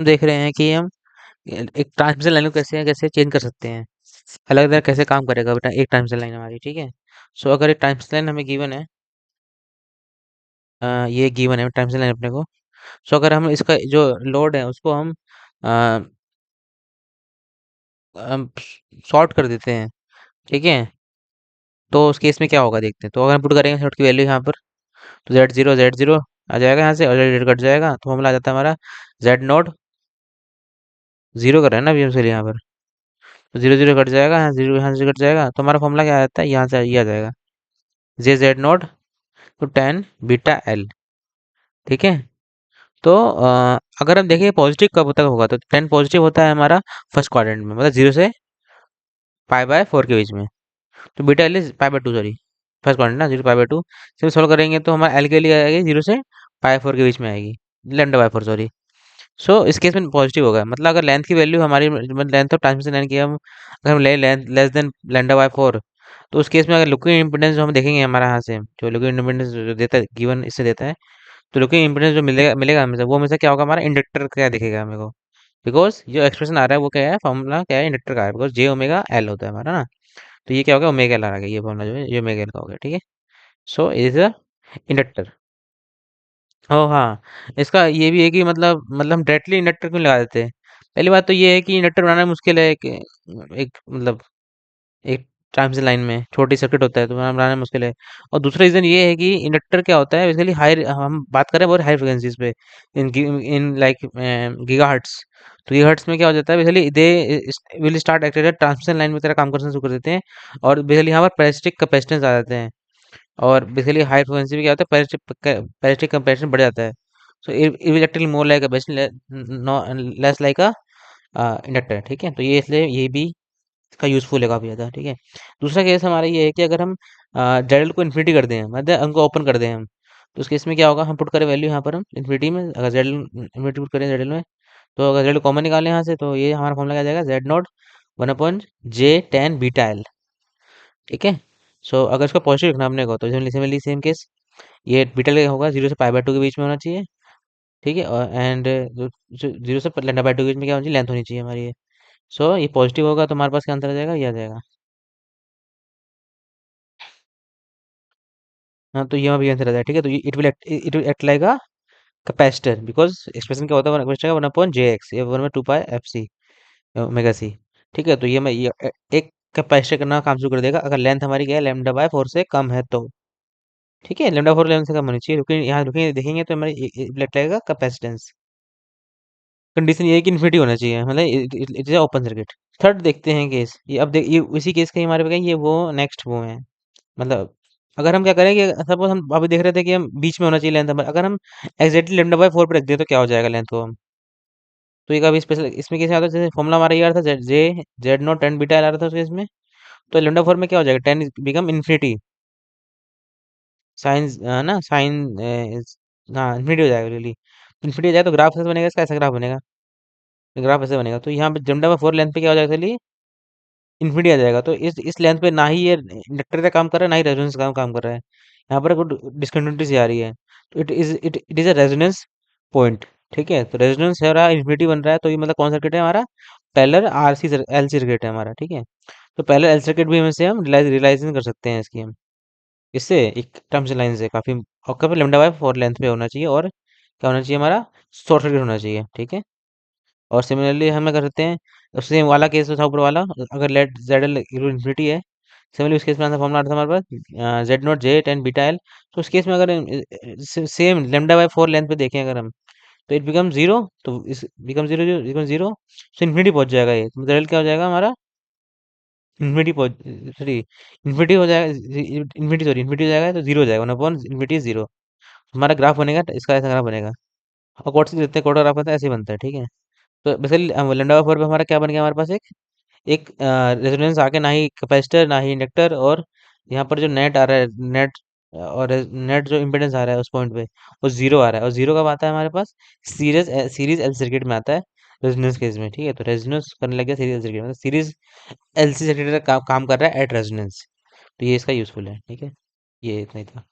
हम देख रहे हैं कि हम एक ट्रांसमिशन लाइन को कैसे कैसे चेंज कर सकते हैं, अलग अलग कैसे काम करेगा बेटा एक ट्रांसमिशन लाइन हमारी, ठीक है। सो अगर एक ट्रांसमिशन लाइन हमें गिवन है, ये गिवन है ट्रांसमिशन लाइन अपने को। सो अगर हम इसका जो लोड है उसको हम शॉर्ट कर देते हैं, ठीक है। तो उस केस में क्या होगा देखते हैं। तो अगर हम पुट करेंगे शॉर्ट की वैल्यू यहाँ पर, तो Z0 आ जाएगा यहाँ से, और Z कट जाएगा तो फॉर्मूला आ जाता है हमारा Z0 जीरो कर रहे हैं ना अभी हम यहाँ पर। तो जीरो जीरो कट जाएगा, यहाँ से कट जाएगा, तो हमारा फॉर्मूला क्या आ जाता है, यहाँ से ये आ जाएगा Z0 तो टेन बीटा एल, ठीक है। तो अगर हम देखें पॉजिटिव कब तक होगा, तो टेन पॉजिटिव होता है हमारा फर्स्ट क्वाड्रेंट में, मतलब 0 से π/4 के बीच में। तो beta L is π/2, sorry first quadrant ना, 0 π/2 से सॉल्व करेंगे तो हमारा एल के लिए आएगी 0 से π/4 के बीच में आएगी, λ/4 सॉरी। सो इस केस में पॉजिटिव होगा, मतलब अगर लेंथ की वैल्यू हमारी, मतलब लेंथ ऑफ ट्रांसमिशन लाइन की हम अगर हम ले लेंथ लेस देन λ/4, तो उस केस में अगर लुकिंग इम्पीडेंस जो हम देखेंगे हमारा यहाँ से, जो लुकिंग इम्पीडेंस जो देता है गिवन इससे देता है, तो लुकिंग इम्पीडेंस जो मिलेगा मिलेगा हमें, वो हमेशा क्या होगा, हमारा इंडक्टर क्या दिखेगा हमें को। बिकॉज जो एक्सप्रेशन आ रहा है वो क्या है, फॉर्मूला क्या है, इंडक्टर का है, बिकॉज J⍵L होता है हमारा ना। तो ये क्या हो गया, ओमेगा एल आ गया, ये फॉर्मूला जो है ये ओमेगा एल का हो गया, ठीक है। So is a inductor. ओ हाँ, इसका ये भी है कि मतलब हम डायरेक्टली इंडक्टर क्यों लगा देते हैं। पहली बात तो ये है कि इंडक्टर बनाना मुश्किल है, एक एक मतलब एक ट्रांसमिशन लाइन में छोटी सर्किट होता है तो बनाना मुश्किल है। और दूसरा रीजन ये है कि इंडक्टर क्या होता है बेसिकली, हाई हम बात करें बहुत हाई फ्रिक्वेंसीज पे, इन लाइक गीगाहर्ट्ज। तो गीगाहर्ट्ज में क्या हो जाता है basically, they will start acted transmission line में तरह काम करना शुरू कर देते हैं, और बेसिकली यहाँ पर पैरासिटिक कैपेसिटेंस आ जाते हैं। और बेसिकली हाई फ्रिक्वेंसी में क्या होता है, पैरासिटिक कैपेसिटेंस बढ़ जाता है। So it will actually more like a less like a inductor, ठीक है। तो ये इसलिए ये भी इसका यूजफुल है काफ़ी ज़्यादा, ठीक है। दूसरा केस हमारा ये है कि अगर हम जेडल को इन्फिनिटी कर दें, मतलब उनको ओपन कर दें हम, तो उस केस में क्या होगा, हम पुट करें वैल्यू यहाँ पर हम इन्फिनिटी में, अगर जेडल इन्फिनिटी पुट करें जेडल में, तो अगर जेडल कॉमन निकालें यहाँ से, तो ये हमारा फॉर्मूला क्या आ जाएगा, Z0 1/J tan βl, ठीक है। सो अगर इसको पॉजिटिव रखना हमने को, तो सिमिलरली सेम केस, ये बीटा का होगा 0 से π/2 के बीच में होना चाहिए, ठीक है। और एंड 0 से λ/2 के बीच में क्या होनी चाहिए, लेंथ होनी चाहिए हमारी ये। सो ये पॉजिटिव होगा तो हमारे पास क्या आंसर आ जाएगा, ये आ जाएगा। हाँ, तो यहाँ भी आंसर आ जाएगा, ठीक है। तो it will act like a capacitor, because expression क्या होता है कैपेसिटर का, 1/Jx, ये 1/2πfc ओमेगा सी, ठीक है। तो ये एक कैपेसिटर करना काम शुरू कर देगा अगर लेंथ हमारी क्या है, λ/4 से कम है तो, ठीक है। λ/4 लेंथ से कम होनी चाहिए, लेकिन यहाँ रुके देखेंगे तो हमारी इट लगेगा कैपेसिटेंस। कंडीशन ये है कि इन्फिनिटी होना चाहिए, मतलब it is open circuit. Third देखते हैं केस, ये अब देख, ये उसी केस का ही हमारे पे ये वो नेक्स्ट वो है, मतलब अगर हम क्या करें कि सपोज हम अभी देख रहे थे कि हम बीच में होना चाहिए लेंथ, अगर हम एग्जैक्टली λ/4 पे रख दें तो क्या हो जाएगा लेंथ को हम। तो ये काफी स्पेशल, इसमें कैसे आता है, जैसे फॉर्मूला हमारा ये आ रहा था, Z0 tan βl आ रहा था उसके इसमें। तो λ/4 में क्या हो जाएगा, टेन बिकम इन्फिनिटी, साइन ना साइन, हाँ इन्फिनिटी हो जाएगा रियली। इन्फिनिटी हो जाएगा तो ग्राफ कैसे बनेगा इसका, ऐसा ग्राफ बनेगा, ग्राफ ऐसे बनेगा। तो यहाँ पे λ/4 लेंथ पे क्या हो जाएगा, चलिए इन्फिनिटी आ जाएगा। तो इस लेंथ पे ना ही ये इंडक्टर का काम कर रहा है, ना ही रेजोनेंस का काम कर रहा है, यहाँ पर कुछ डिस्कंटिन्यूटी सी आ रही है। तो it is a resonance point, ठीक है। तो रेजोनेंस है रहा, इन्फिनिटी बन रहा है, तो ये मतलब कौन सर्किट है हमारा, पैरेलल आरसी एलसी सर्किट है हमारा, ठीक है। तो पैरेलल एल सर्किट भी हम से हम रियलाइजेशन कर सकते हैं इसकी हम, इससे एक टर्म्स लाइन से काफी, और कभी λ/4 लेंथ पे होना चाहिए, और क्या होना चाहिए हमारा, शॉर्ट सर्किट होना चाहिए, ठीक है। और सिमिलरली हम क्या करते हैं, सेम वाला केस था ऊपर वाला, अगर लेट जेड एल इन्फिनिटी है, सिमिलरली उस केस में आंसर फॉर्मूला आता था हमारे पास Z0 J tan βl। तो उस केस में अगर सेम λ/4 लेंथ पे देखें अगर हम, तो इट बिकम जीरो, तो इस बिकम जीरो तो इन्फिनिटी पहुंच जाएगा, ये तो रिजल्ट क्या हो जाएगा हमारा, इन्फिनिटी पहुंच सॉरी इन्फिनिटी हो जाएगा, इन्फिनिटी हो जाएगा तो जीरो हो जाएगा, 1/इन्फिनिटी जीरो। हमारा ग्राफ बनेगा, इसका ऐसा ग्राफ बनेगा। और कॉट से देखते हैं, कॉट ग्राफ बनता है ऐसे ही बनता है, ठीक है। तो बेसिकली λ/4 पे हमारा क्या बन गया हमारे पास, एक एक रेजोनेंस आके, ना ही कैपेसिटर ना ही इंडक्टर, और यहाँ पर जो नेट आ रहा है, नेट और नेट जो इम्पिडेंस आ रहा है उस पॉइंट पे, वो जीरो आ रहा है। और जीरो कब आता है हमारे पास, सीरीज एल सर्किट में आता है, रेजोनेंस केस में, ठीक है। तो रेजोनेंस करने लग गया सीरीज एल सर्किट, मतलब सीरीज एलसी सर्किट का काम कर रहा है एट रेजोनेंस। तो ये इसका यूजफुल है, ठीक है। ये इतना ही था।